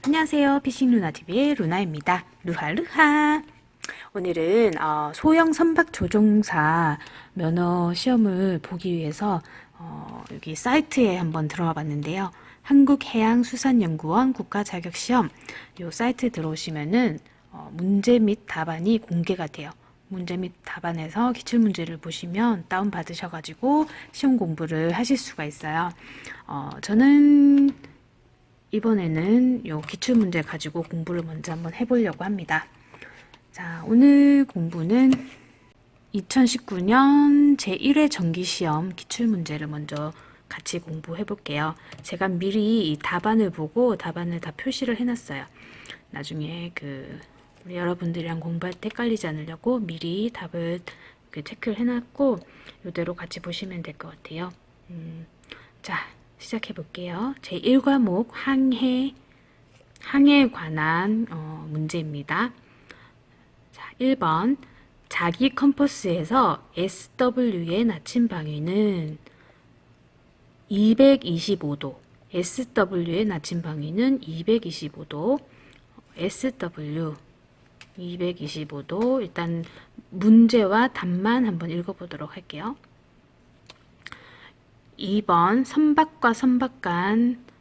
안녕하세요. 피싱루나TV의 루나입니다. 루하루하. 오늘은 소형 선박 조종사 면허 시험을 보기 위해서 여기 사이트에 한번 들어와 봤는데요. 한국해양수산연구원 국가자격시험 이 사이트에 들어오시면은 문제 및 답안이 공개가 돼요. 문제 및 답안에서 기출문제를 보시면 다운받으셔가지고 시험 공부를 하실 수가 있어요. 저는 이번에는 요 기출문제 가지고 공부를 먼저 한번 해보려고 합니다. 자, 오늘 공부는 2019년 제1회 정기시험 기출문제를 먼저 같이 공부해 볼게요. 제가 미리 이 답안을 보고 답안을 다 표시를 해놨어요. 나중에 우리 여러분들이랑 공부할 때 헷갈리지 않으려고 미리 답을 체크를 해놨고 이대로 같이 보시면 될 것 같아요. 자, 시작해 볼게요. 제1과목 항해에 관한 문제입니다. 자, 1번 자기 컴퍼스에서 SW의 나침 방위는 225도, SW의 나침 방위는 225도, SW 225도. 일단 문제와 답만 한번 읽어보도록 할게요. 2번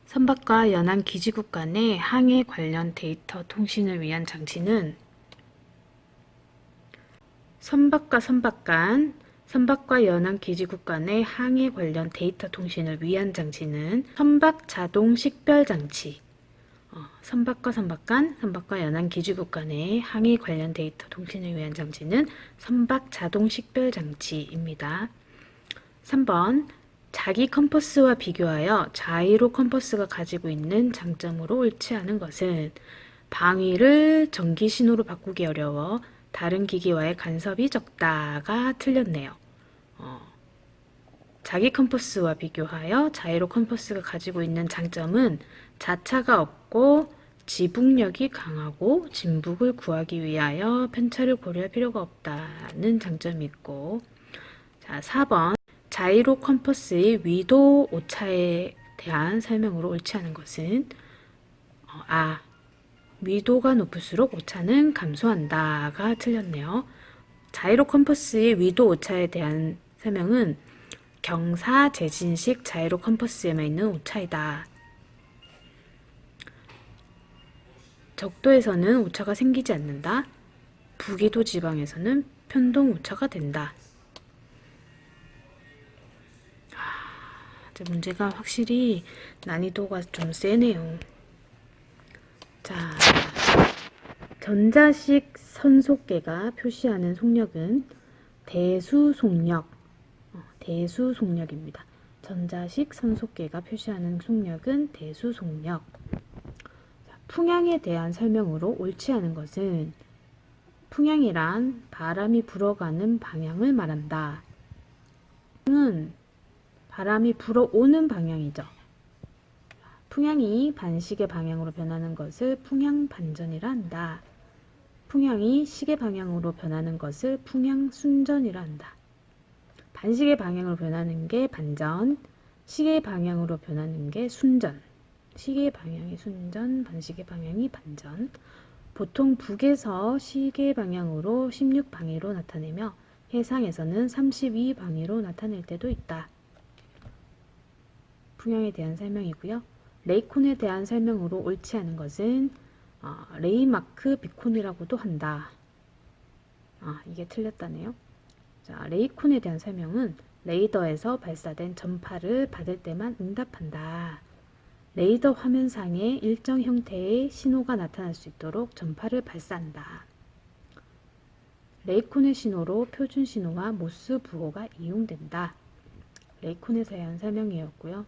선박과 연안 기지국 간의 항해 관련 데이터 통신을 위한 장치는 선박과 연안 기지국 간의 항해 관련 데이터 통신을 위한 장치는 선박 자동 식별 장치. 선박과 연안 기지국 간의 항해 관련 데이터 통신을 위한 장치는 선박 자동 식별 장치입니다. 3번 자기 컴퍼스와 비교하여 자이로 컴퍼스가 가지고 있는 장점으로 옳지 않은 것은 방위를 전기 신호로 바꾸기 어려워 다른 기기와의 간섭이 적다가 틀렸네요. 자기 컴퍼스와 비교하여 자이로 컴퍼스가 가지고 있는 장점은 자차가 없고 지북력이 강하고 진북을 구하기 위하여 편차를 고려할 필요가 없다는 장점이 있고, 자, 4번 자이로 컴퍼스의 위도 오차에 대한 설명으로 옳지 않은 것은 위도가 높을수록 오차는 감소한다가 틀렸네요. 자이로 컴퍼스의 위도 오차에 대한 설명은 경사 재진식 자이로 컴퍼스에만 있는 오차이다. 적도에서는 오차가 생기지 않는다. 부기도 지방에서는 편동 오차가 된다. 문제가 확실히 난이도가 좀 세네요. 자, 전자식 선속계가 표시하는 속력은 대수속력입니다. 전자식 선속계가 표시하는 속력은 대수속력. 풍향에 대한 설명으로 옳지 않은 것은 풍향이란 바람이 불어가는 방향을 말한다. 풍은 바람이 불어오는 방향이죠. 풍향이 반시계 방향으로 변하는 것을 풍향반전이라 한다. 풍향이 시계 방향으로 변하는 것을 풍향순전이라 한다. 반시계 방향으로 변하는 게 반전, 시계 방향으로 변하는 게 순전. 시계 방향이 순전, 반시계 방향이 반전. 보통 북에서 시계 방향으로 16방위로 나타내며 해상에서는 32방위로 나타낼 때도 있다. 풍향에 대한 설명이고요. 레이콘에 대한 설명으로 옳지 않은 것은 레이마크 비콘이라고도 한다. 이게 틀렸다네요. 자, 레이콘에 대한 설명은 레이더에서 발사된 전파를 받을 때만 응답한다. 레이더 화면상에 일정 형태의 신호가 나타날 수 있도록 전파를 발사한다. 레이콘의 신호로 표준 신호와 모스 부호가 이용된다. 레이콘에 대한 설명이었고요.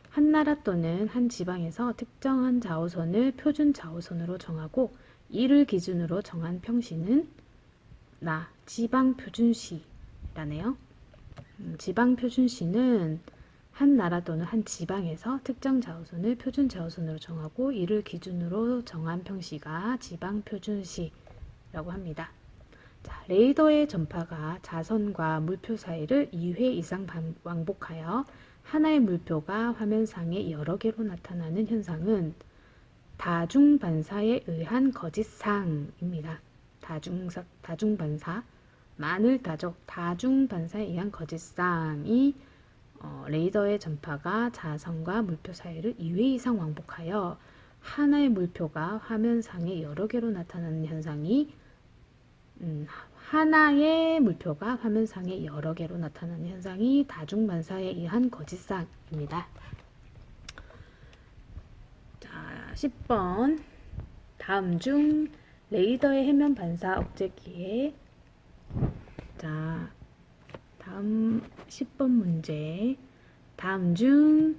한 나라 또는 한 지방에서 특정한 자오선을 표준 자오선으로 정하고 이를 기준으로 정한 평시는 지방표준시라네요. 지방표준시는 한 나라 또는 한 지방에서 특정 자오선을 표준 자오선으로 정하고 이를 기준으로 정한 평시가 지방표준시라고 합니다. 자, 레이더의 전파가 자선과 물표 사이를 2회 이상 왕복하여 하나의 물표가 화면상에 여러 개로 나타나는 현상은 다중반사에 의한 거짓상입니다. 다중반사, 만을 다적 다중반사에 의한 거짓상이 레이더의 전파가 자선과 물표 사이를 2회 이상 왕복하여 하나의 물표가 화면상에 여러 개로 나타나는 현상이 하나의 물표가 화면상에 여러 개로 나타나는 현상이 다중반사에 의한 거짓상입니다. 자, 10번. 다음 중 레이더의 해면 반사 억제기에 자, 다음 10번 문제. 다음 중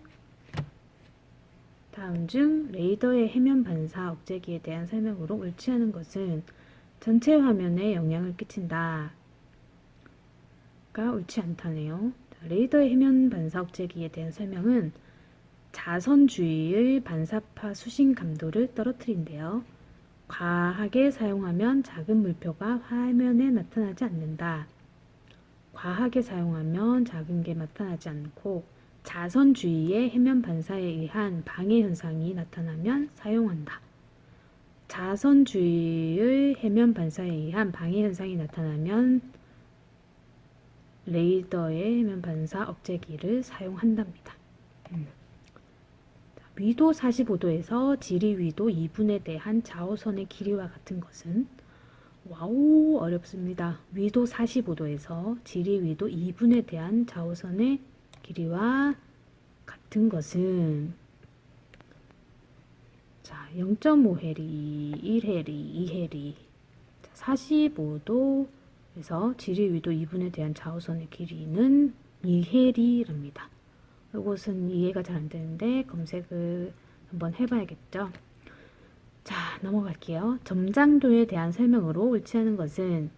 레이더의 해면 반사 억제기에 대한 설명으로 옳지 않은 것은 전체 화면에 영향을 끼친다. 가 옳지 않다네요. 레이더의 해면 반사 억제기에 대한 설명은 자선 주위의 반사파 수신 감도를 떨어뜨린대요. 과하게 사용하면 작은 물표가 화면에 나타나지 않는다. 과하게 사용하면 작은 게 나타나지 않고 자선 주위의 해면 반사에 의한 방해 현상이 나타나면 사용한다. 자선 주위의 해면 반사에 의한 방해 현상이 나타나면 레이더의 해면 반사 억제기를 사용한답니다. 위도 45도에서 지리 위도 2분에 대한 좌우선의 길이와 같은 것은 와우 어렵습니다. 위도 45도에서 지리 위도 2분에 대한 좌우선의 길이와 같은 것은 자 0.5해리, 1해리, 2해리 45도에서 지리 위도 2분에 대한 좌우선의 길이는 2해리랍니다. 이것은 이해가 잘 안 되는데 검색을 한번 해봐야겠죠. 자, 넘어갈게요. 점장도에 대한 설명으로 옳지 않은 것은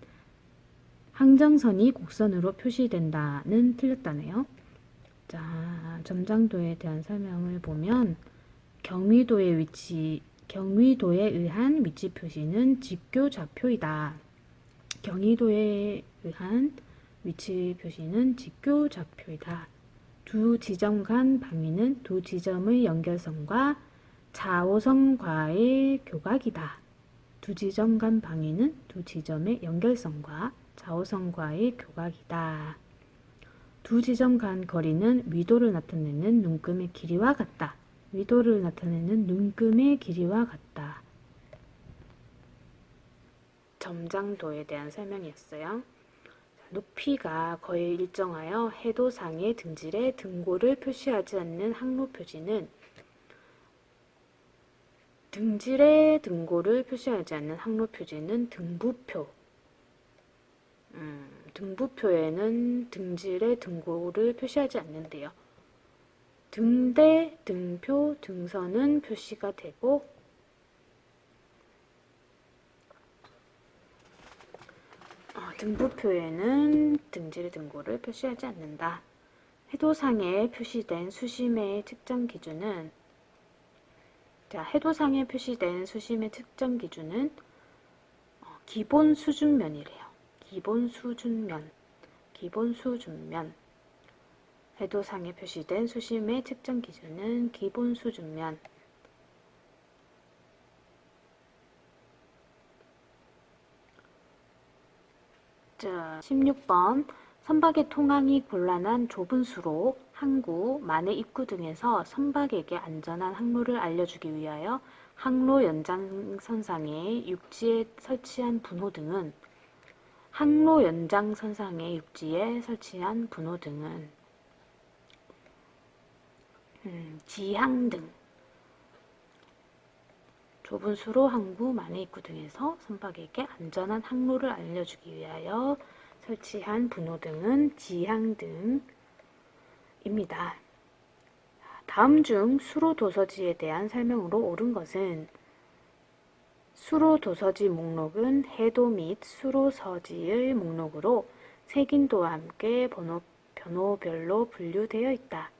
항정선이 곡선으로 표시된다는 틀렸다네요. 자, 점장도에 대한 설명을 보면 경위도에 의한 위치 표시는 직교 좌표이다. 경위도에 의한 위치 표시는 직교 좌표이다. 두 지점 간 방위는 두 지점의 연결선과 좌우선과의 교각이다. 두 지점 간 방위는 두 지점의 연결선과 좌우선과의 교각이다. 두 지점 간 거리는 위도를 나타내는 눈금의 길이와 같다. 위도를 나타내는 눈금의 길이와 같다. 점장도에 대한 설명이었어요. 높이가 거의 일정하여 해도상의 등질에 등고를 표시하지 않는 항로표지는 등질에 등고를 표시하지 않는 항로표지는 등부표. 등부표에는 등질에 등고를 표시하지 않는데요. 등대, 등표, 등선은 표시가 되고 등부표에는 등질의 등고를 표시하지 않는다. 해도상에 표시된 수심의 측정 기준은 해도상에 표시된 수심의 측정 기준은 기본 수준면이래요. 기본 수준면. 해도상에 표시된 수심의 측정 기준은 기본 수준면. 자, 16번. 선박의 통항이 곤란한 좁은 수로, 항구, 만의 입구 등에서 선박에게 안전한 항로를 알려주기 위하여 항로 연장선상에 육지에 설치한 분호등은 항로 연장선상에 육지에 설치한 분호등은 지항등, 좁은 수로, 항구, 만의 입구 등에서 선박에게 안전한 항로를 알려주기 위하여 설치한 분호등은 지항등입니다. 다음 중 수로 도서지에 대한 설명으로 옳은 것은 수로 도서지 목록은 해도 및 수로 서지의 목록으로 색인도와 함께 번호별로 분류되어 있다.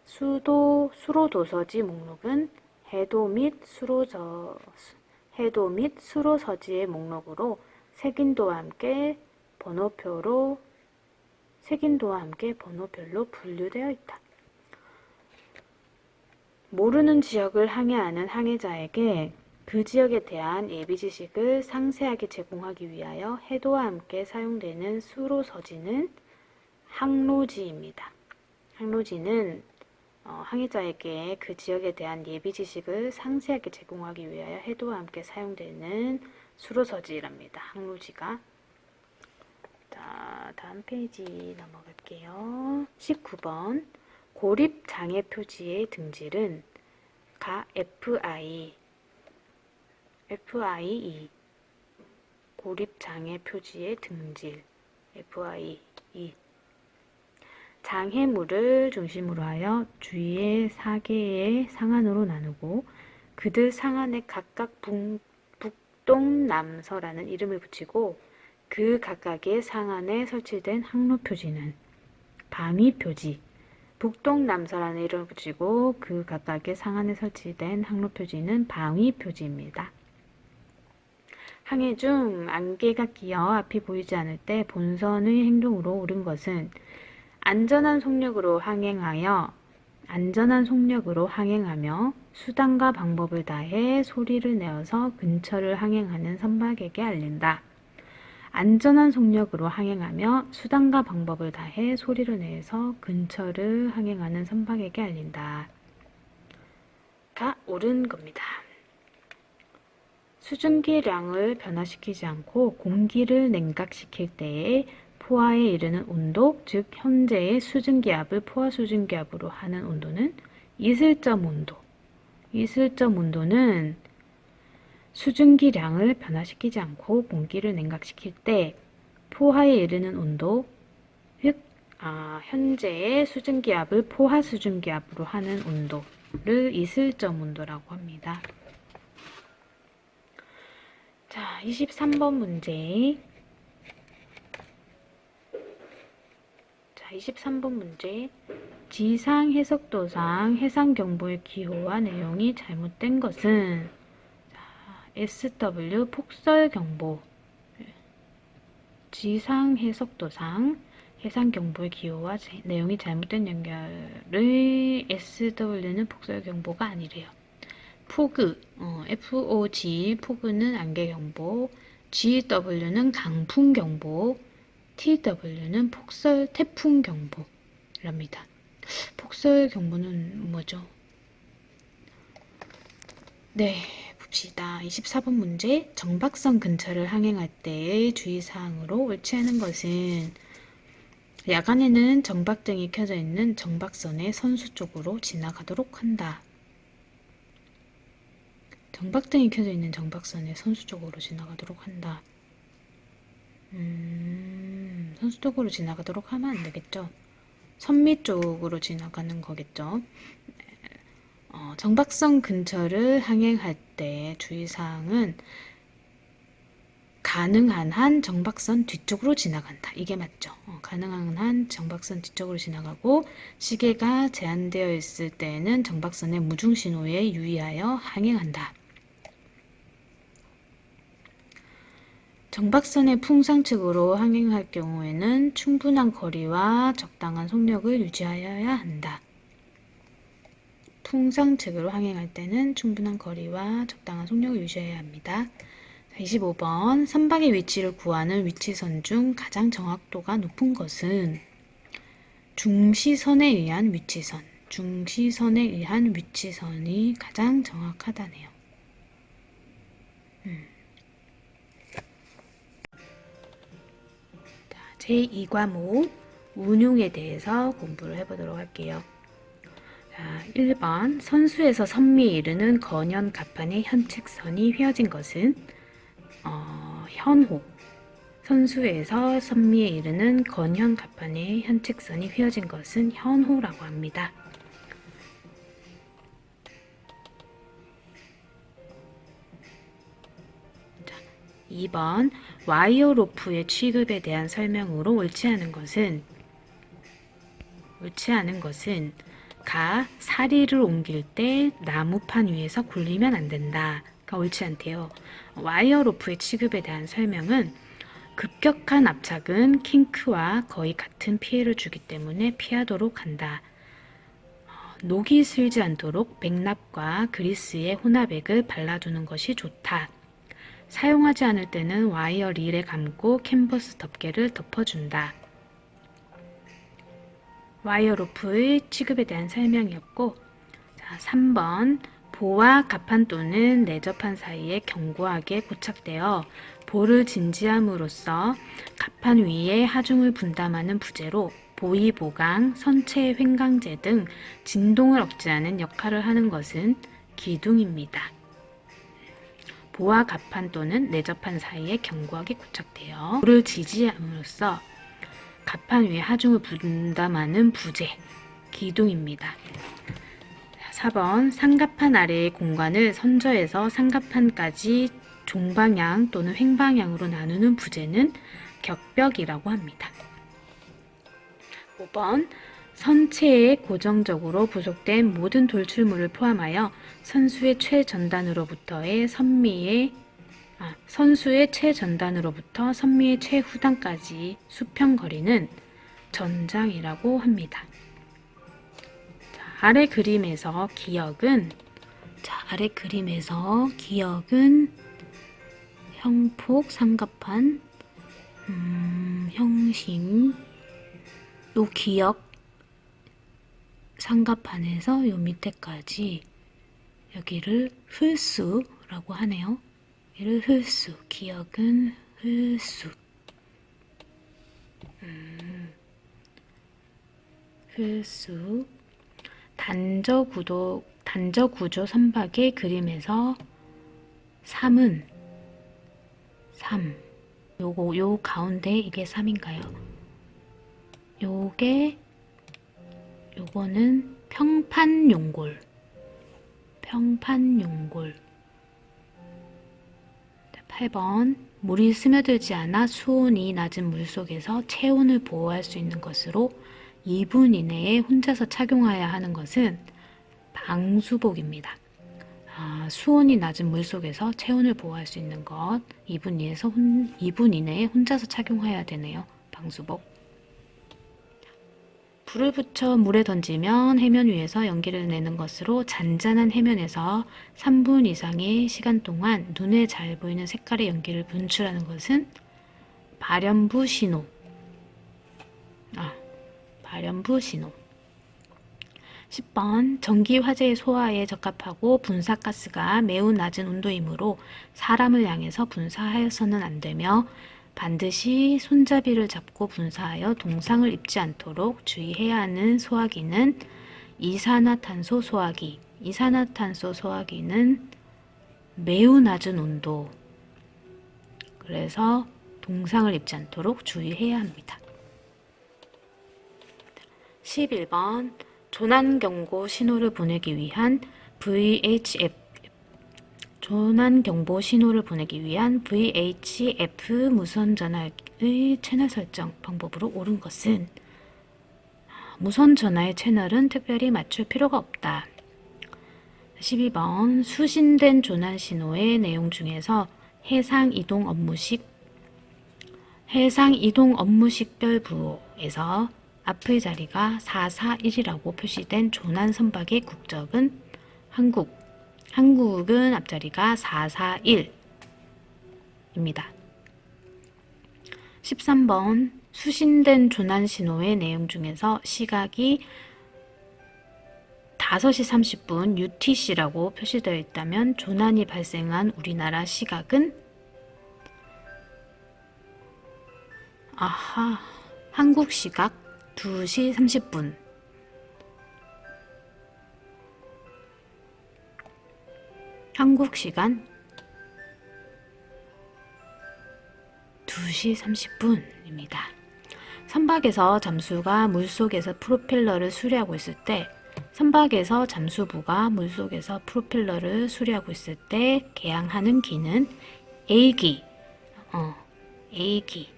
수로 도서지 목록은 해도 및 수로 서지의 목록으로 색인도와 함께 번호별로 분류되어 있다. 모르는 지역을 항해하는 항해자에게 그 지역에 대한 예비 지식을 상세하게 제공하기 위하여 해도와 함께 사용되는 수로서지는 항로지입니다. 항로지는 항해자에게 그 지역에 대한 예비 지식을 상세하게 제공하기 위하여 해도와 함께 사용되는 수로서지랍니다. 항로지가. 자, 다음 페이지 넘어갈게요. 19번. 고립 장애 표지의 등질은 가 FIE 고립 장애 표지의 등질 FIE 장애물을 중심으로 하여 주위의 4개의 상안으로 나누고 그들 상안에 각각 북동남서라는 이름을 붙이고 그 각각의 상안에 설치된 항로표지는 방위표지, 북동남서라는 이름을 붙이고 그 각각의 상안에 설치된 항로표지는 방위표지입니다. 항해 중 안개가 끼어 앞이 보이지 않을 때 본선의 행동으로 옳은 것은 안전한 속력으로 항행하며 수단과 방법을 다해 소리를 내어서 근처를 항행하는 선박에게 알린다. 안전한 속력으로 항행하며 수단과 방법을 다해 소리를 내서 근처를 항행하는 선박에게 알린다. 가 옳은 겁니다. 수증기량을 변화시키지 않고 공기를 냉각시킬 때에 포화에 이르는 온도, 즉 현재의 수증기압을 포화 수증기압으로 하는 온도는 이슬점 온도. 이슬점 온도는 수증기량을 변화시키지 않고 공기를 냉각시킬 때 포화에 이르는 온도, 즉 현재의 수증기압을 포화 수증기압으로 하는 온도를 이슬점 온도라고 합니다. 자, 23번 문제. 자, 23번 문제. 지상 해석도상 해상경보의 기호와 내용이 잘못된 것은 SW 폭설경보, 지상 해석도상 해상경보의 기호와 내용이 잘못된 연결의 SW는 폭설경보가 아니래요. 포그, FOG, 포그는 안개경보, GW는 강풍경보, TW는 폭설 태풍경보랍니다. 폭설경보는 뭐죠? 네, 봅시다. 24번 문제. 정박선 근처를 항행할 때의 주의사항으로 옳지 않은 것은 야간에는 정박등이 켜져 있는 정박선의 선수 쪽으로 지나가도록 한다. 정박등이 켜져 있는 정박선의 선수 쪽으로 지나가도록 한다. 선수 쪽으로 지나가도록 하면 안 되겠죠? 선미 쪽으로 지나가는 거겠죠? 정박선 근처를 항행할 때 주의사항은 가능한 한 정박선 뒤쪽으로 지나간다. 이게 맞죠? 가능한 한 정박선 뒤쪽으로 지나가고 시계가 제한되어 있을 때에는 정박선의 무중신호에 유의하여 항행한다. 정박선의 풍상 측으로 항행할 경우에는 충분한 거리와 적당한 속력을 유지하여야 한다. 풍상 측으로 항행할 때는 충분한 거리와 적당한 속력을 유지해야 합니다. 25번. 선박의 위치를 구하는 위치선 중 가장 정확도가 높은 것은 중시선에 의한 위치선. 중시선에 의한 위치선이 가장 정확하다네요. 제2과목 운용에 대해서 공부를 해보도록 할게요. 자, 1번. 선수에서 선미에 이르는 건현 갑판의 현책선이 휘어진 것은 현호. 선수에서 선미에 이르는 건현 갑판의 현책선이 휘어진 것은 현호라고 합니다. 2번. 와이어 로프의 취급에 대한 설명으로 옳지 않은 것은 가 사리를 옮길 때 나무판 위에서 굴리면 안 된다가 옳지 않대요. 와이어 로프의 취급에 대한 설명은 급격한 압착은 킹크와 거의 같은 피해를 주기 때문에 피하도록 한다. 녹이 슬지 않도록 백납과 그리스의 혼합액을 발라두는 것이 좋다. 사용하지 않을 때는 와이어 릴에 감고 캔버스 덮개를 덮어준다. 와이어 로프의 취급에 대한 설명이었고, 자, 3번 보와 갑판 또는 내접판 사이에 견고하게 고착되어 보를 진지함으로써 갑판 위에 하중을 분담하는 부재로 보이 보강, 선체 횡강제 등 진동을 억제하는 역할을 하는 것은 기둥입니다. 보와 갑판 또는 내접판 사이에 견고하게 고착되어 보를 지지함으로써 갑판 위에 하중을 분담하는 부재, 기둥입니다. 4번 상갑판 아래의 공간을 선저에서 상갑판까지 종방향 또는 횡방향으로 나누는 부재는 격벽이라고 합니다. 5번 선체에 고정적으로 부속된 모든 돌출물을 포함하여 선수의 최전단으로부터 선미의 최후단까지 수평 거리는 전장이라고 합니다. 아래 그림에서 기역은 형폭 삼각판 형식 요 기역 삼각판에서 요 밑에까지 여기를 흘수라고 하네요. 얘를 흘수, 기역은 흘수. 흘수. 단저 구조 선박의 그림에서 3은 3. 요 가운데 이게 3인가요? 요거는 평판용골. 8번 물이 스며들지 않아 수온이 낮은 물속에서 체온을 보호할 수 있는 것으로 2분 이내에 혼자서 착용해야 하는 것은 방수복입니다. 수온이 낮은 물속에서 체온을 보호할 수 있는 것 2분 이내에 혼자서 착용해야 되네요. 방수복. 불을 붙여 물에 던지면 해면 위에서 연기를 내는 것으로 잔잔한 해면에서 3분 이상의 시간 동안 눈에 잘 보이는 색깔의 연기를 분출하는 것은 발연부 신호. 발연부 신호. 10번 전기 화재의 소화에 적합하고 분사가스가 매우 낮은 온도이므로 사람을 향해서 분사하여서는 안 되며 반드시 손잡이를 잡고 분사하여 동상을 입지 않도록 주의해야 하는 소화기는 이산화탄소 소화기. 이산화탄소 소화기는 매우 낮은 온도. 그래서 동상을 입지 않도록 주의해야 합니다. 11번 조난경보 신호를 보내기 위한 VHF 무선전화의 채널 설정 방법으로 옳은 것은 무선전화의 채널은 특별히 맞출 필요가 없다. 12번 수신된 조난신호의 내용 중에서 해상이동 업무식별부호에서 앞의 자리가 441이라고 표시된 조난 선박의 국적은 한국. 한국은 앞자리가 441입니다. 13번 수신된 조난 신호의 내용 중에서 시각이 5시 30분 UTC라고 표시되어 있다면 조난이 발생한 우리나라 시각은 한국 시각 2시 30분. 한국 시간 2시 30분입니다. 선박에서 잠수가 물속에서 프로펠러를 수리하고 있을 때 선박에서 잠수부가 물속에서 프로펠러를 수리하고 있을 때 개항하는 기는 A기. A기.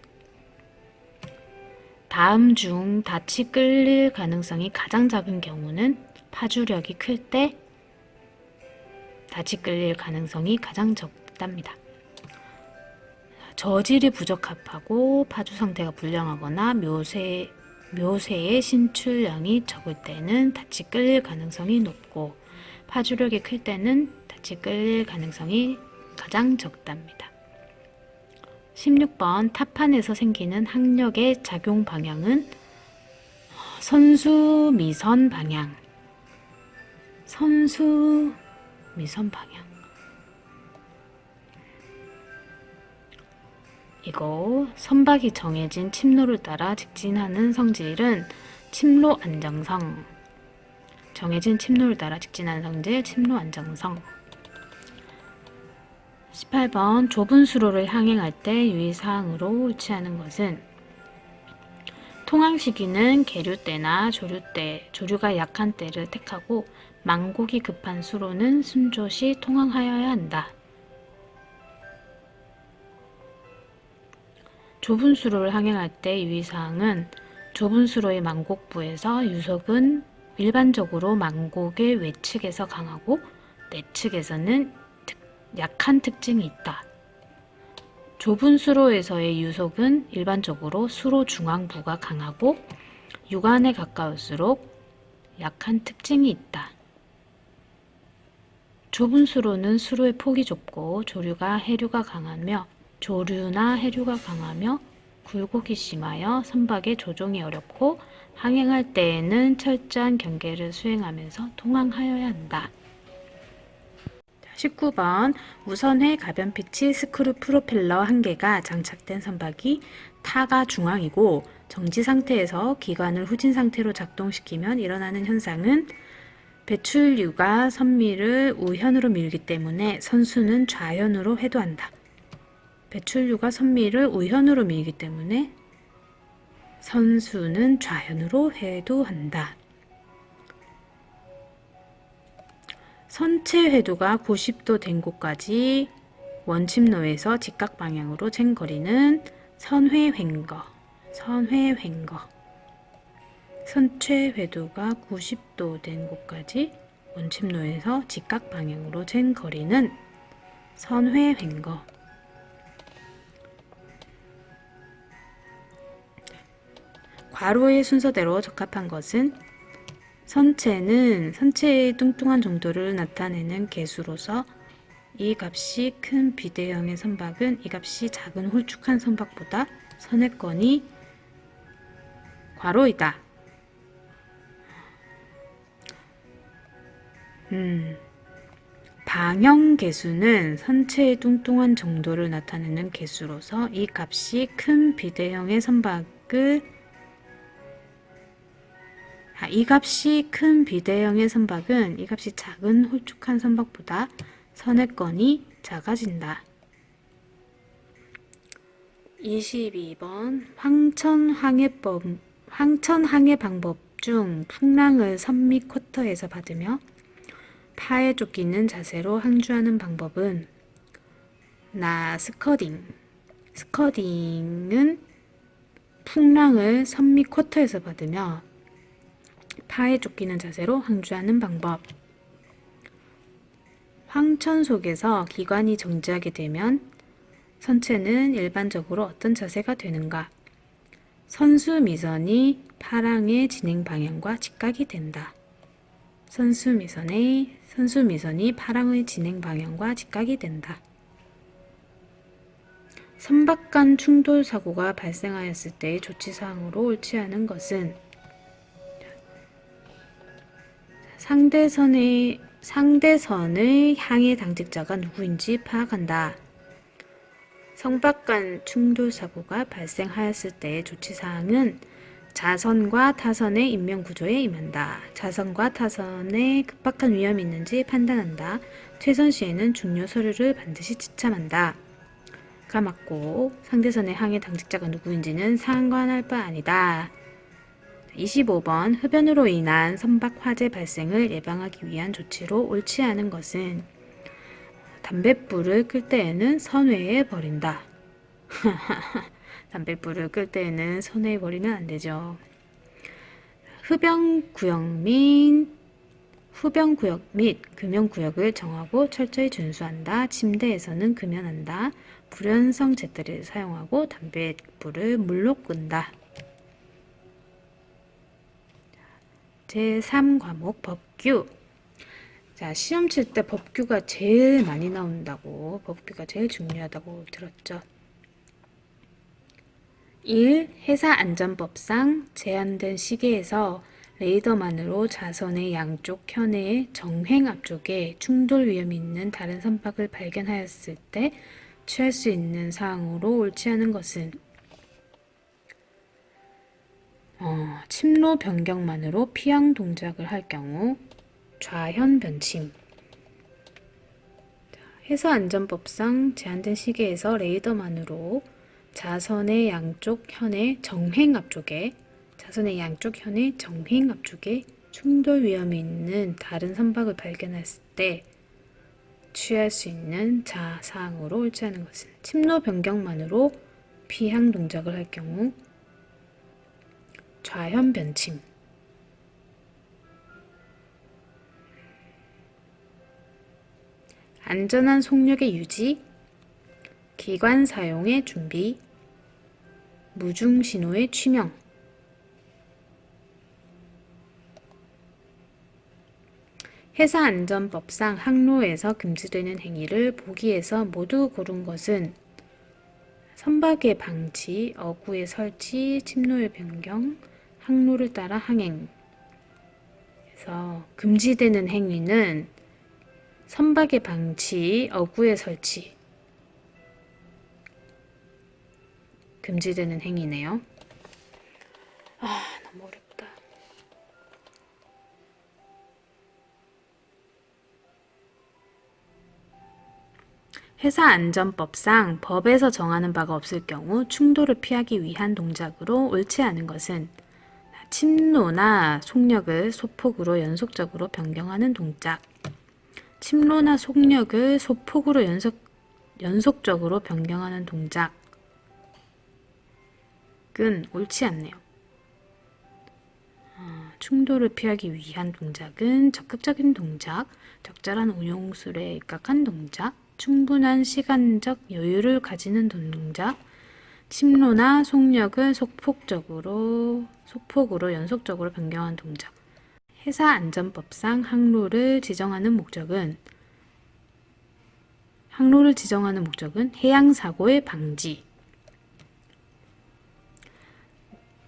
다음 중 닻이 끌릴 가능성이 가장 작은 경우는 파주력이 클 때 닻이 끌릴 가능성이 가장 적답니다. 저질이 부적합하고 파주 상태가 불량하거나 묘세 묘세의 신출량이 적을 때는 닻이 끌릴 가능성이 높고 파주력이 클 때는 닻이 끌릴 가능성이 가장 적답니다. 16번 타판에서 생기는 항력의 작용 방향은 선수미선 방향. 선수미선 방향. 이거 선박이 정해진 침로를 따라 직진하는 성질은 침로 안정성. 정해진 침로를 따라 직진하는 성질 침로 안정성. 18번 좁은 수로를 항행할 때 유의사항으로 옳지않은 것은 통항 시기는 계류 때나 조류 때, 조류가 약한 때를 택하고 망곡이 급한 수로는 순조시 통항하여야 한다. 좁은 수로를 항행할 때 유의사항은 좁은 수로의 망곡부에서 유속은 일반적으로 망곡의 외측에서 강하고 내측에서는 약한 특징이 있다. 좁은 수로에서의 유속은 일반적으로 수로 중앙부가 강하고 유관에 가까울수록 약한 특징이 있다. 좁은 수로는 수로의 폭이 좁고 조류나 해류가 강하며 굴곡이 심하여 선박의 조종이 어렵고 항행할 때에는 철저한 경계를 수행하면서 통항하여야 한다. 19번 우선회 가변피치 스크류 프로펠러 1개가 장착된 선박이 타가 중앙이고 정지 상태에서 기관을 후진 상태로 작동시키면 일어나는 현상은 배출류가 선미를 우현으로 밀기 때문에 선수는 좌현으로 해도한다. 배출류가 선미를 우현으로 밀기 때문에 선수는 좌현으로 해도한다. 선체 회두가 90도 된 곳까지 원침로에서 직각 방향으로 잰 거리는 선회 횡거. 선체 회두가 90도 된 곳까지 원침로에서 직각 방향으로 잰 거리는 선회 횡거. 괄호의 순서대로 적합한 것은 선체는 선체의 뚱뚱한 정도를 나타내는 개수로서 이 값이 큰 비대형의 선박은 이 값이 작은 홀쭉한 선박보다 선회권이 괄호이다. 방형 개수는 선체의 뚱뚱한 정도를 나타내는 개수로서 이 값이 큰 비대형의 선박을 이 값이 큰 비대형의 선박은 이 값이 작은 홀쭉한 선박보다 선회권이 작아진다. 22번 황천항해 방법 중 풍랑을 선 및 쿼터에서 받으며 파에 쫓기는 자세로 항주하는 방법은 스커딩. 스커딩은 풍랑을 선 및 쿼터에서 받으며 파에 쫓기는 자세로 항주하는 방법. 황천 속에서 기관이 정지하게 되면 선체는 일반적으로 어떤 자세가 되는가? 선수미선이 파랑의 진행 방향과 직각이 된다. 선수미선이 파랑의 진행 방향과 직각이 된다. 선박 간 충돌 사고가 발생하였을 때의 조치사항으로 옳지 않은 것은 상대선의 항해 당직자가 누구인지 파악한다. 선박 간 충돌 사고가 발생하였을 때의 조치사항은 자선과 타선의 인명구조에 임한다. 자선과 타선에 급박한 위험이 있는지 판단한다. 퇴선 시에는 중요 서류를 반드시 지참한다. 가 맞고 상대선의 항해 당직자가 누구인지는 상관할 바 아니다. 25번 흡연으로 인한 선박 화재 발생을 예방하기 위한 조치로 옳지 않은 것은 담뱃불을 끌 때에는 선회에 버린다. 담뱃불을 끌 때에는 선회에 버리면 안 되죠. 흡연구역 및 금연구역을 정하고 철저히 준수한다. 침대에서는 금연한다. 불연성 재떨이를 사용하고 담뱃불을 물로 끈다. 제3과목 법규. 자, 시험 칠 때 법규가 제일 많이 나온다고, 법규가 제일 중요하다고 들었죠. 1. 회사안전법상 제한된 시계에서 레이더만으로 자선의 양쪽 현의 정횡 앞쪽에 충돌 위험이 있는 다른 선박을 발견하였을 때 취할 수 있는 사항으로 옳지 않은 것은 침로 변경만으로 피항 동작을 할 경우 좌현 변침. 회사안전법상 제한된 시계에서 레이더만으로 자선의 양쪽 현의 정횡 앞쪽에 충돌 위험이 있는 다른 선박을 발견했을 때 취할 수 있는 사항으로 옳지 않은 것은 침로 변경만으로 피항 동작을 할 경우 좌현 변침. 안전한 속력의 유지, 기관 사용의 준비, 무중 신호의 취명. 회사안전법상 항로에서 금지되는 행위를 보기에서 모두 고른 것은 선박의 방치, 어구의 설치, 침로의 변경, 항로를 따라 항행. 그래서 금지되는 행위는 선박의 방치, 어구의 설치. 금지되는 행위네요. 너무 어렵다. 회사안전법상 법에서 정하는 바가 없을 경우 충돌을 피하기 위한 동작으로 옳지 않은 것은 침로나 속력을 소폭으로 연속적으로 변경하는 동작. 침로나 속력을 소폭으로 연속적으로 변경하는 동작은 옳지 않네요. 충돌을 피하기 위한 동작은 적극적인 동작, 적절한 운용술에 입각한 동작, 충분한 시간적 여유를 가지는 동작, 침로나 속력을 소폭으로 연속적으로 변경한 동작. 회사안전법상 항로를 지정하는 목적은 해양사고의 방지.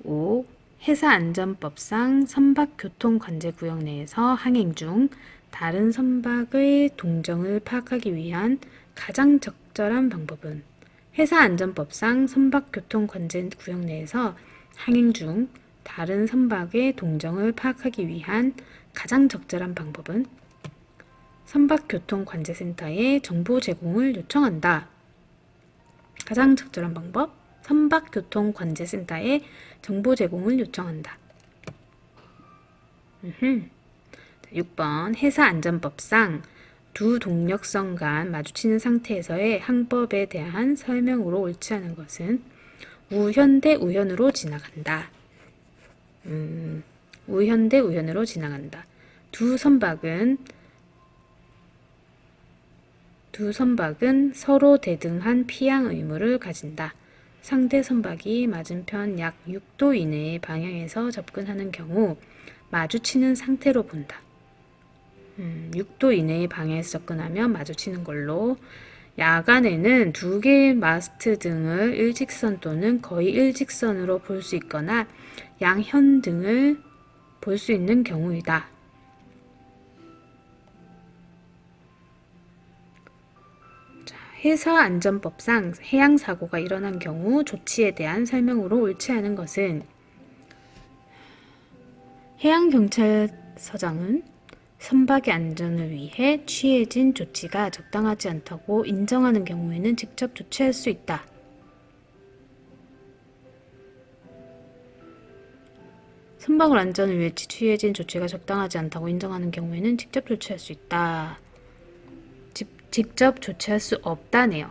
5. 회사안전법상 선박교통관제구역 내에서 항행 중 다른 선박의 동정을 파악하기 위한 가장 적절한 방법은 회사안전법상 선박교통관제구역 내에서 항행 중 다른 선박의 동정을 파악하기 위한 가장 적절한 방법은 선박교통관제센터에 정보 제공을 요청한다. 가장 적절한 방법, 선박교통관제센터에 정보 제공을 요청한다. 6번 회사안전법상 두 동력선 간 마주치는 상태에서의 항법에 대한 설명으로 옳지 않은 것은 우현 대 우현으로 지나간다. 우현 대 우현으로 지나간다. 두 선박은 서로 대등한 피항 의무를 가진다. 상대 선박이 맞은편 약 6도 이내의 방향에서 접근하는 경우 마주치는 상태로 본다. 6도 이내의 방향에서 접근하면 마주치는 걸로. 야간에는 두 개의 마스트 등을 일직선 또는 거의 일직선으로 볼 수 있거나 양현 등을 볼 수 있는 경우이다. 회사안전법상 해양사고가 일어난 경우 조치에 대한 설명으로 옳지 않은 것은 해양경찰서장은 선박의 안전을 위해 취해진 조치가 적당하지 않다고 인정하는 경우에는 직접 조치할 수 있다. 선박의 안전을 위해 취해진 조치가 적당하지 않다고 인정하는 경우에는 직접 조치할 수 있다. 직접 조치할 수 없다네요.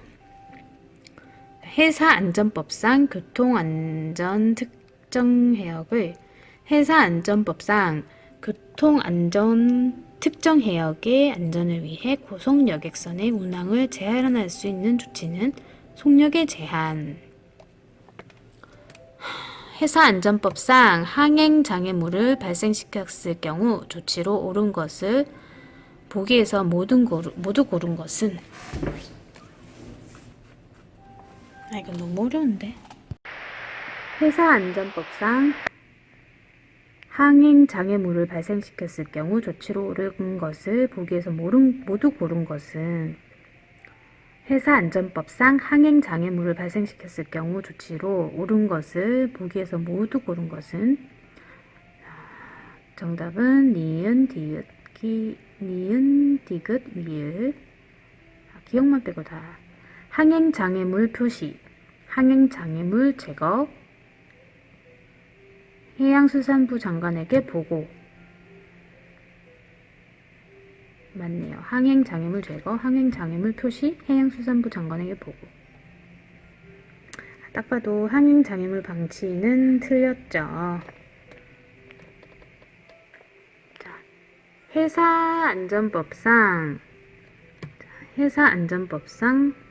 회사안전법상 교통안전 특정해역을 회사안전법상 교통안전 특정해역의 안전을 위해 고속여객선의 운항을 제한할 수 있는 조치는 속력의 제한. 회사안전법상 항행장애물을 발생시켰을 경우 조치로 옳은 것을 보기에서 모두 고른 것은. 이거 너무 어려운데. 회사안전법상 항행장애물을 발생시켰을 경우 조치로 옳은 것을 보기에서 모두 고른 것은. 회사안전법상 항행장애물을 발생시켰을 경우 조치로 옳은 것을 보기에서 모두 고른 것은. 정답은 니은, 디귿, 리을. 기억만 빼고 다. 항행장애물 표시, 항행장애물 제거, 해양수산부 장관에게 보고. 맞네요. 항행장애물 제거, 항행장애물 표시, 해양수산부 장관에게 보고. 딱 봐도 항행장애물 방치는 틀렸죠. 자, 회사안전법상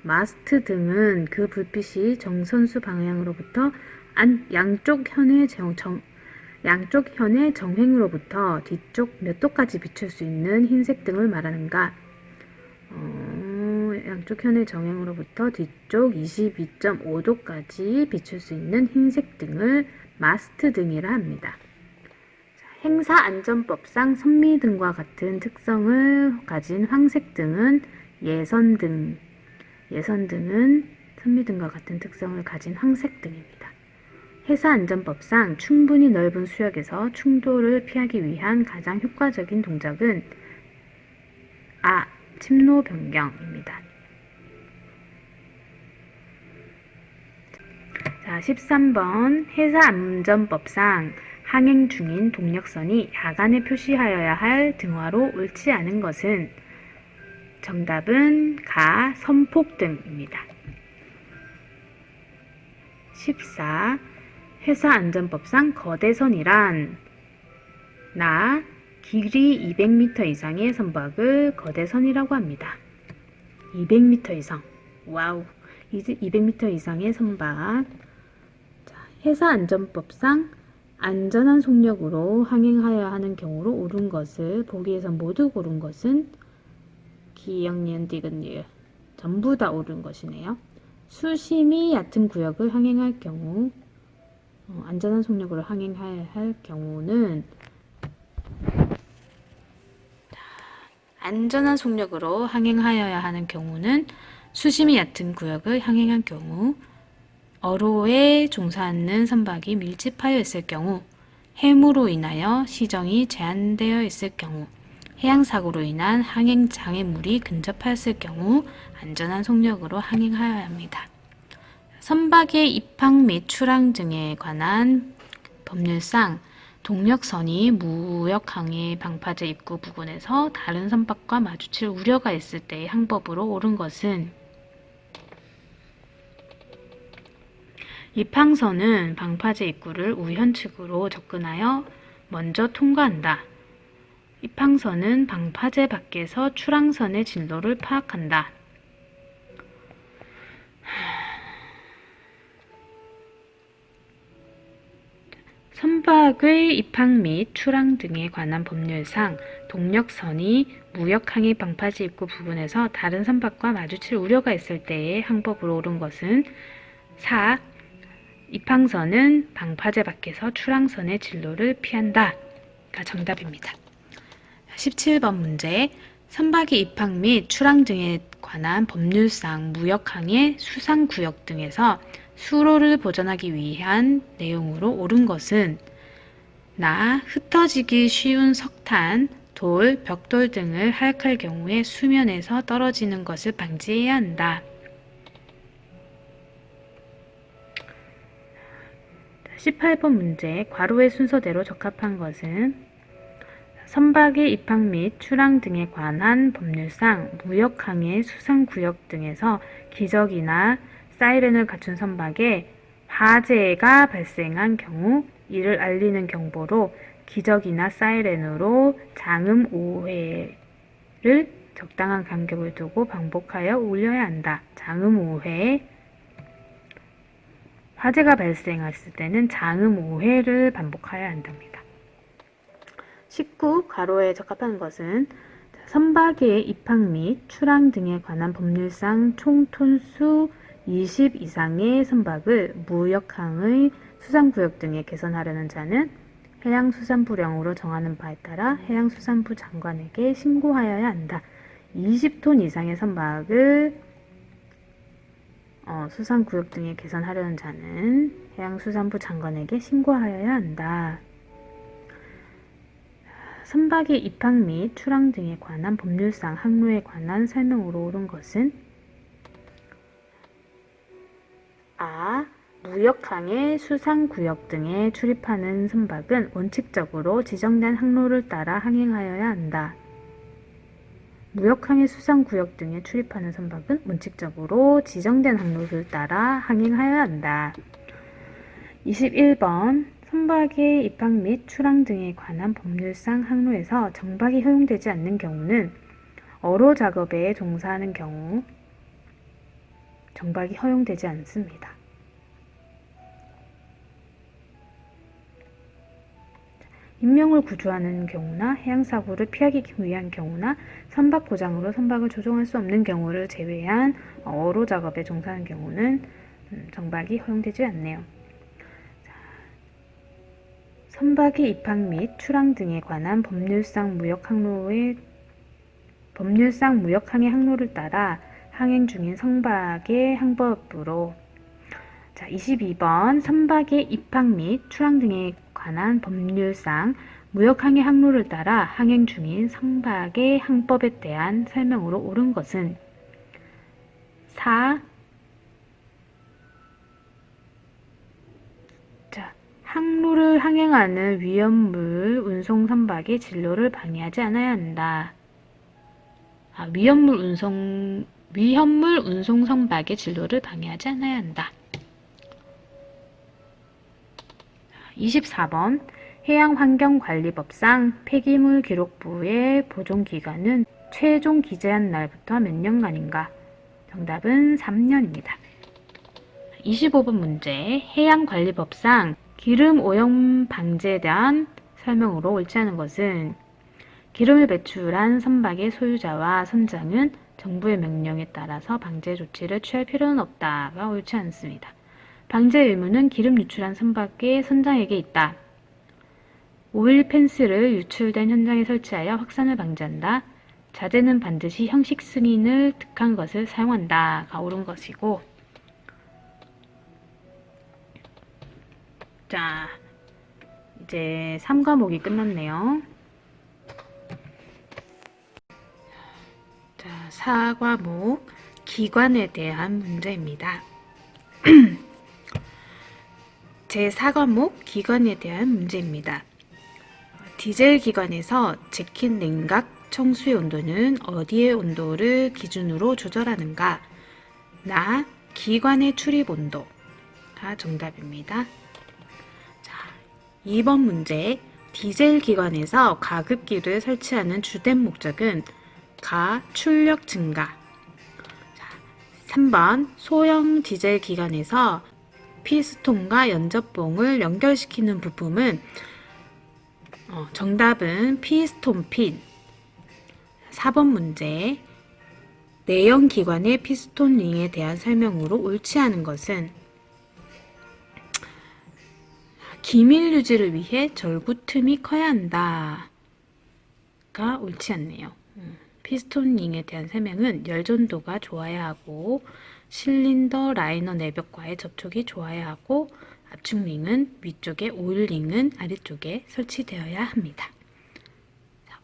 마스트 등은 그 불빛이 정선수 방향으로부터 양쪽 현의 정횡으로부터 뒤쪽 몇 도까지 비출 수 있는 흰색 등을 말하는가? 양쪽 현의 정횡으로부터 뒤쪽 22.5도까지 비출 수 있는 흰색 등을 마스트 등이라 합니다. 행사안전법상 선미등과 같은 특성을 가진 황색 등은 예선등. 예선등은 선미등과 같은 특성을 가진 황색 등입니다. 회사안전법상 충분히 넓은 수역에서 충돌을 피하기 위한 가장 효과적인 동작은 침로 변경입니다. 자, 13번 회사안전법상 항행 중인 동력선이 야간에 표시하여야 할 등화로 옳지 않은 것은. 정답은 선폭등입니다. 14. 회사안전법상 거대선이란 길이 200m 이상의 선박을 거대선이라고 합니다. 200m 이상. 와우. 200m 이상의 선박. 자, 회사안전법상 안전한 속력으로 항행하여야 하는 경우로 옳은 것을 보기에서 모두 고른 것은. 기역, 니은, 디귿, 리을. 전부 다 옳은 것이네요. 수심이 얕은 구역을 항행할 경우, 안전한 속력으로 항행해야 할 경우는. 안전한 속력으로 항행하여야 하는 경우는 수심이 얕은 구역을 항행할 경우, 어로에 종사하는 선박이 밀집하여 있을 경우, 해무로 인하여 시정이 제한되어 있을 경우, 해양사고로 인한 항행장애물이 근접하였을 경우 안전한 속력으로 항행하여야 합니다. 선박의 입항 및 출항 등에 관한 법률상 동력선이 무역항해 방파제 입구 부근에서 다른 선박과 마주칠 우려가 있을 때의 항법으로 옳은 것은. 입항선은 방파제 입구를 우현측으로 접근하여 먼저 통과한다. 입항선은 방파제 밖에서 출항선의 진로를 파악한다. 선박의 입항 및 출항 등에 관한 법률상 동력선이 무역항해 방파제 입구 부근에서 다른 선박과 마주칠 우려가 있을 때의 항법으로 옳은 것은. 4. 입항선은 방파제 밖에서 출항선의 진로를 피한다가 정답입니다. 17번 문제. 선박의 입항 및 출항 등에 관한 법률상 무역항해 수상구역 등에서 수로를 보전하기 위한 내용으로 옳은 것은. 흩어지기 쉬운 석탄, 돌, 벽돌 등을 하역할 경우에 수면에서 떨어지는 것을 방지해야 한다. 18번 문제. 괄호의 순서대로 적합한 것은. 선박의 입항 및 출항 등에 관한 법률상 무역항해 수상구역 등에서 기적이나 사이렌을 갖춘 선박에 화재가 발생한 경우 이를 알리는 경보로 기적이나 사이렌으로 장음 5회를 적당한 간격을 두고 반복하여 울려야 한다. 장음 5회. 화재가 발생했을 때는 장음 5회를 반복하여야 한답니다. 19. 과로에 적합한 것은 선박의 입항 및 출항 등에 관한 법률상 총 톤수 20 이상의 선박을 무역항의 수산구역 등에 개선하려는 자는 해양수산부령으로 정하는 바에 따라 해양수산부 장관에게 신고하여야 한다. 20톤 이상의 선박을 수산구역 등에 개선하려는 자는 해양수산부 장관에게 신고하여야 한다. 선박의 입항 및 출항 등에 관한 법률상 항로에 관한 설명으로 옳은 것은 아. 무역항의 수산구역 등에 출입하는 선박은 원칙적으로 지정된 항로를 따라 항행하여야 한다. 무역항의 수산구역 등에 출입하는 선박은 원칙적으로 지정된 항로를 따라 항행하여야 한다. 21번 선박의 입항 및 출항 등에 관한 법률상 항로에서 정박이 허용되지 않는 경우는 어로 작업에 종사하는 경우 정박이 허용되지 않습니다. 인명을 구조하는 경우나 해양사고를 피하기 위한 경우나 선박 고장으로 선박을 조종할 수 없는 경우를 제외한 어로 작업에 종사하는 경우는 정박이 허용되지 않네요. 선박의 입항 및 출항 등에 관한 법률상 무역항의 항로를 따라 항행 중인 선박의 항법으로 22번 선박의 입항 및 출항 등에 관한 법률상 무역항의 항로를 따라 항행 중인 선박의 항법에 대한 설명으로 옳은 것은 4. 항로를 항행하는 위험물 운송 선박의 진로를 방해하지 않아야 한다. 위험물 운송 선박의 진로를 방해하지 않아야 한다. 24번 해양환경관리법상 폐기물 기록부의 보존기간은 최종 기재한 날부터 몇 년간인가? 정답은 3년입니다. 25번 문제 해양관리법상 기름 오염 방지에 대한 설명으로 옳지 않은 것은 기름을 배출한 선박의 소유자와 선장은 정부의 명령에 따라서 방제 조치를 취할 필요는 없다가 옳지 않습니다. 방제 의무는 기름 유출한 선박의 선장에게 있다. 오일 펜스를 유출된 현장에 설치하여 확산을 방지한다. 자재는 반드시 형식 승인을 득한 것을 사용한다가 옳은 것이고 자, 이제 3과목이 끝났네요. 자, 4과목 기관에 대한 문제입니다. 제4과목 기관에 대한 문제입니다. 디젤 기관에서 제킨 냉각 청수의 온도는 어디의 온도를 기준으로 조절하는가? 나, 기관의 출입 온도가 정답입니다. 자, 2번 문제 디젤 기관에서 가급기를 설치하는 주된 목적은 가, 출력 증가. 자, 3번 소형 디젤 기관에서 피스톤과 연접봉을 연결시키는 부품은 정답은 피스톤 핀. 4번 문제 내연 기관의 피스톤 링에 대한 설명으로 옳지 않은 것은 기밀 유지를 위해 절구 틈이 커야 한다 가 옳지 않네요. 피스톤 링에 대한 설명은 열전도가 좋아야 하고 실린더 라이너 내벽과의 접촉이 좋아야 하고 압축 링은 위쪽에 오일 링은 아래쪽에 설치되어야 합니다.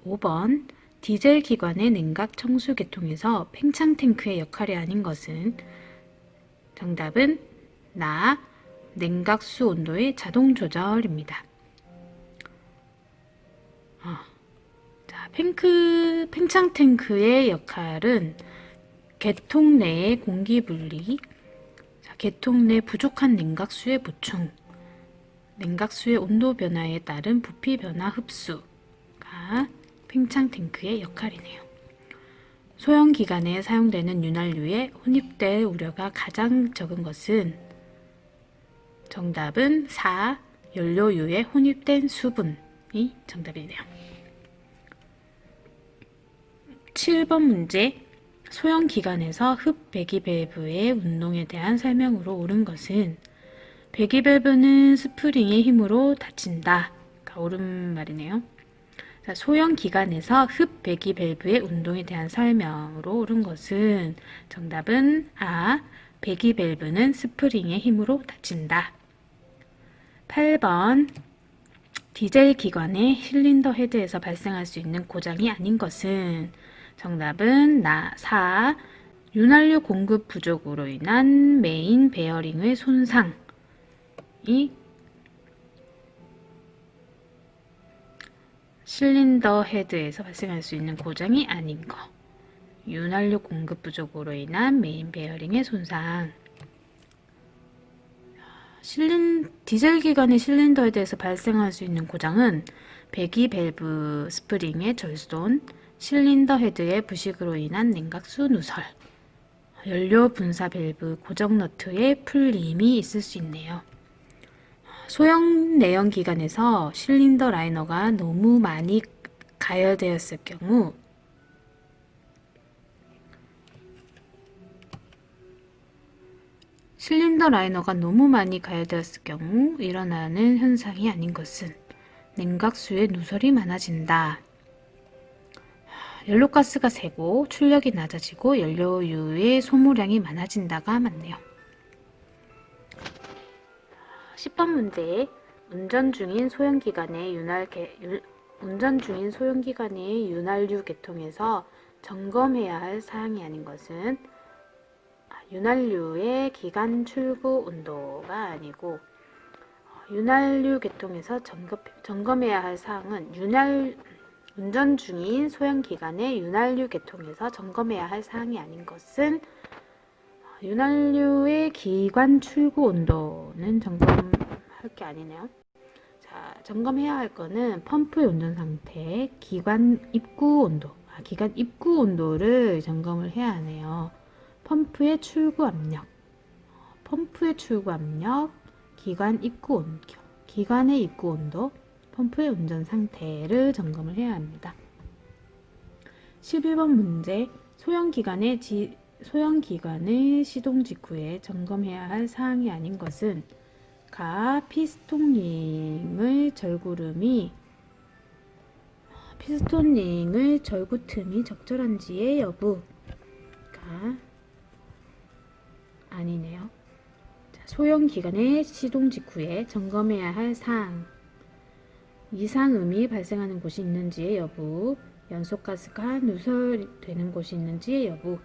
5번 디젤 기관의 냉각 청수 계통에서 팽창 탱크의 역할이 아닌 것은 정답은 나 냉각수 온도의 자동 조절입니다. 자, 팽창 탱크의 역할은 계통 내의 공기 분리, 계통 내 부족한 냉각수의 보충, 냉각수의 온도 변화에 따른 부피 변화 흡수가 팽창 탱크의 역할이네요. 소형 기관에 사용되는 윤활유에 혼입될 우려가 가장 적은 것은 정답은 4. 연료유에 혼입된 수분이 정답이네요. 7번 문제. 소형기관에서 흡 배기밸브의 운동에 대한 설명으로 옳은 것은 배기밸브는 스프링의 힘으로 닫힌다. 옳은 말이네요. 자, 소형기관에서 흡 배기밸브의 운동에 대한 설명으로 옳은 것은 정답은 A. 배기밸브는 스프링의 힘으로 닫힌다. 8번. 디젤 기관의 실린더 헤드에서 발생할 수 있는 고장이 아닌 것은 정답은 4. 윤활유 공급 부족으로 인한 메인 베어링의 손상이 실린더 헤드에서 발생할 수 있는 고장이 아닌 거. 윤활유 공급 부족으로 인한 메인 베어링의 손상. 디젤 기관의 실린더 헤드에서 발생할 수 있는 고장은 배기 밸브 스프링의 절손, 실린더 헤드의 부식으로 인한 냉각수 누설, 연료 분사 밸브 고정 너트의 풀림이 있을 수 있네요. 소형 내연 기관에서 실린더 라이너가 너무 많이 가열되었을 경우 일어나는 현상이 아닌 것은 냉각수의 누설이 많아진다. 연료가스가 새고 출력이 낮아지고 연료유의 소모량이 많아진다가 맞네요. 10번 문제. 운전 중인 소형기관의 윤활유 계통에서 점검해야 할 사항이 아닌 것은 윤활유의 기관 출구 온도가 아니고, 윤활유 계통에서 점검해야 할 사항은 운전 중인 소형기관의 윤활유 계통에서 점검해야 할 사항이 아닌 것은 윤활유의 기관 출구 온도는 점검할 게 아니네요. 자, 점검해야 할 거는 펌프의 운전 상태, 기관 입구 온도를 점검을 해야 하네요. 펌프의 출구 압력, 기관의 입구 온도, 펌프의 운전 상태를 점검을 해야 합니다. 11번 문제. 소형기관의 시동 직후에 점검해야 할 사항이 아닌 것은 피스톤링의 절구 틈이 적절한지의 여부가 아니네요. 자, 소형기관의 시동 직후에 점검해야 할 사항. 이상음이 발생하는 곳이 있는지의 여부, 연소가스가 누설되는 곳이 있는지의 여부,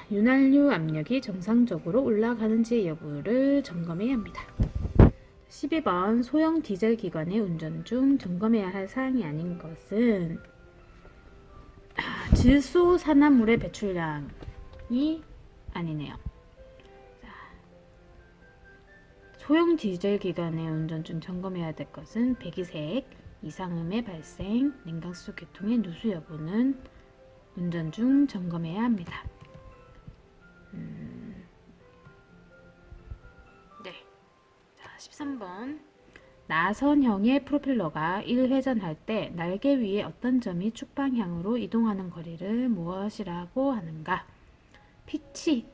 윤활유 압력이 정상적으로 올라가는지의 여부를 점검해야 합니다. 12번. 소형 디젤 기관의 운전 중 점검해야 할 사항이 아닌 것은 질소 산화물의 배출량이 아니네요. 소형 디젤 기관의 운전 중 점검해야 될 것은 배기색, 이상음의 발생, 냉각수 계통의 누수 여부는 운전 중 점검해야 합니다. 네. 자, 13번. 나선형의 프로펠러가 1회전할 때 날개 위에 어떤 점이 축 방향으로 이동하는 거리를 무엇이라고 하는가? 피치.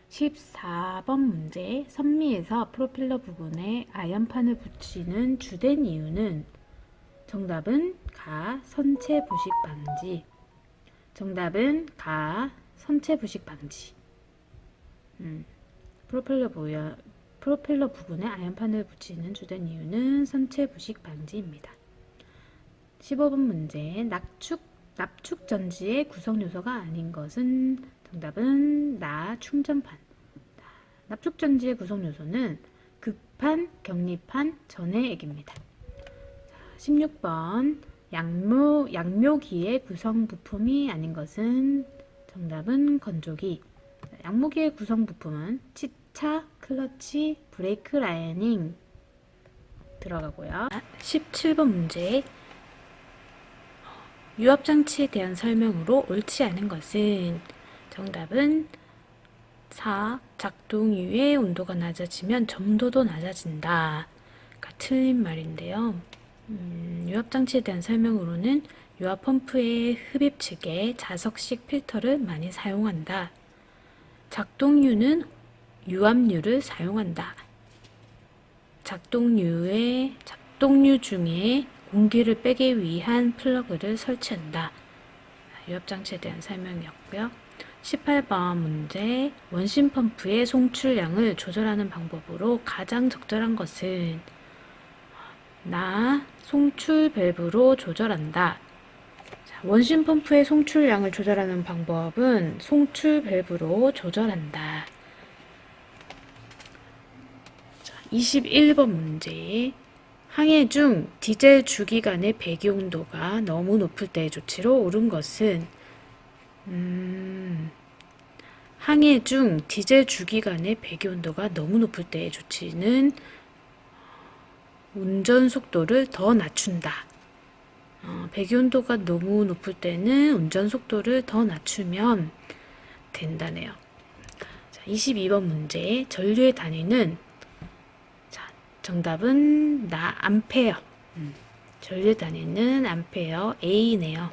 14번 문제. 선미에서 프로펠러 부분에 아연판을 붙이는 주된 이유는 정답은 선체 부식 방지. 프로펠러 부분에 아연판을 붙이는 주된 이유는 선체 부식 방지입니다. 15번 문제. 납축 전지의 구성 요소가 아닌 것은 정답은 충전판. 납축 전지의 구성 요소는 극판, 격리판, 전해액입니다. 16번. 양묘기의 구성 부품이 아닌 것은 정답은 건조기. 양묘기의 구성 부품은 치차, 클러치, 브레이크 라이닝 들어가고요. 17번 문제. 유압장치에 대한 설명으로 옳지 않은 것은 정답은 4. 작동 이후에 온도가 낮아지면 점도도 낮아진다. 그러니까 틀린 말인데요. 유압장치에 대한 설명으로는 유압 펌프의 흡입 측에 자석식 필터를 많이 사용한다. 작동류는 유압류를 사용한다. 작동류 중에 공기를 빼기 위한 플러그를 설치한다. 유압장치에 대한 설명이었고요. 18번 문제. 원심 펌프의 송출량을 조절하는 방법으로 가장 적절한 것은 송출 밸브로 조절한다. 자, 원심 펌프의 송출량을 조절하는 방법은 송출 밸브로 조절한다. 자, 21번 문제. 항해 중 디젤 주기관의 배기온도가 너무 높을 때의 조치로 옳은 것은 항해 중 디젤 주기관의 배기온도가 너무 높을 때의 조치는 운전 속도를 더 낮춘다. 배기온도가 너무 높을 때는 운전 속도를 더 낮추면 된다네요. 자, 22번 문제. 전류의 단위는 정답은 암페어. 전류의 단위는 암페어 A네요.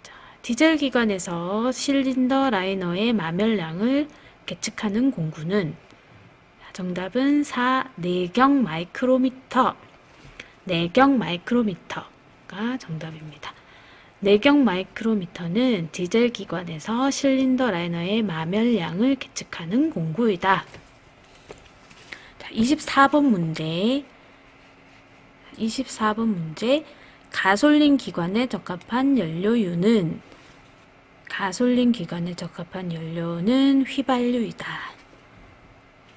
자, 디젤 기관에서 실린더 라이너의 마멸량을 계측하는 공구는 정답은 4. 내경 마이크로미터. 내경 마이크로미터가 정답입니다. 내경 마이크로미터는 디젤 기관에서 실린더 라이너의 마멸량을 계측하는 공구이다. 자, 24번 문제. 가솔린 기관에 적합한 연료유는 휘발유이다.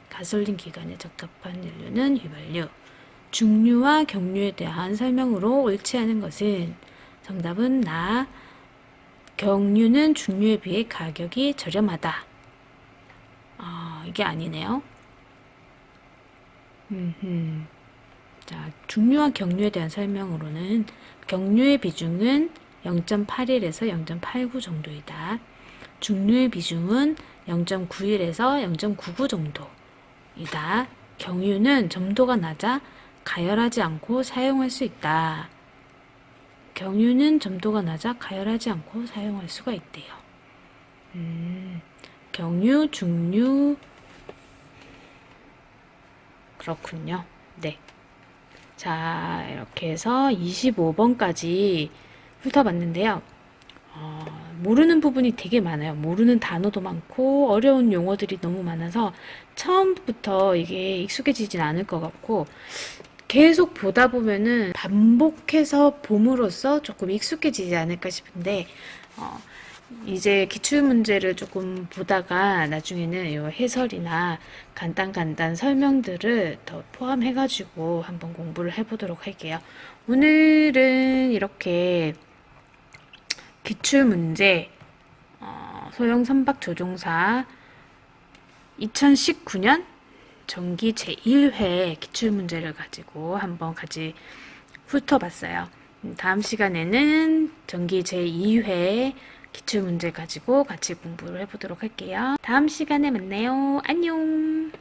가솔린 기관에 적합한 연료는 휘발유. 중류와 경유에 대한 설명으로 옳지 않은 것은 정답은 경유는 중류에 비해 가격이 저렴하다. 이게 아니네요. 자, 중류와 경유에 대한 설명으로는 경유의 비중은 0.81에서 0.89 정도이다. 중류의 비중은 0.91에서 0.99 정도이다. 경유는 점도가 낮아 가열하지 않고 사용할 수 있다. 경유는 점도가 낮아 가열하지 않고 사용할 수가 있대요. 경유, 중유. 그렇군요. 네. 자, 이렇게 해서 25번까지 훑어봤는데요. 모르는 부분이 되게 많아요. 모르는 단어도 많고 어려운 용어들이 너무 많아서 처음부터 이게 익숙해지진 않을 것 같고 계속 보다 보면은 반복해서 봄으로써 조금 익숙해지지 않을까 싶은데 이제 기출문제를 조금 보다가 나중에는 이 해설이나 간단 설명들을 더 포함해가지고 한번 공부를 해보도록 할게요. 오늘은 이렇게 기출문제 소형 선박 조종사 2019년 정기 제1회 기출문제를 가지고 한번 같이 훑어봤어요. 다음 시간에는 정기 제2회 기출문제 가지고 같이 공부를 해보도록 할게요. 다음 시간에 만나요. 안녕.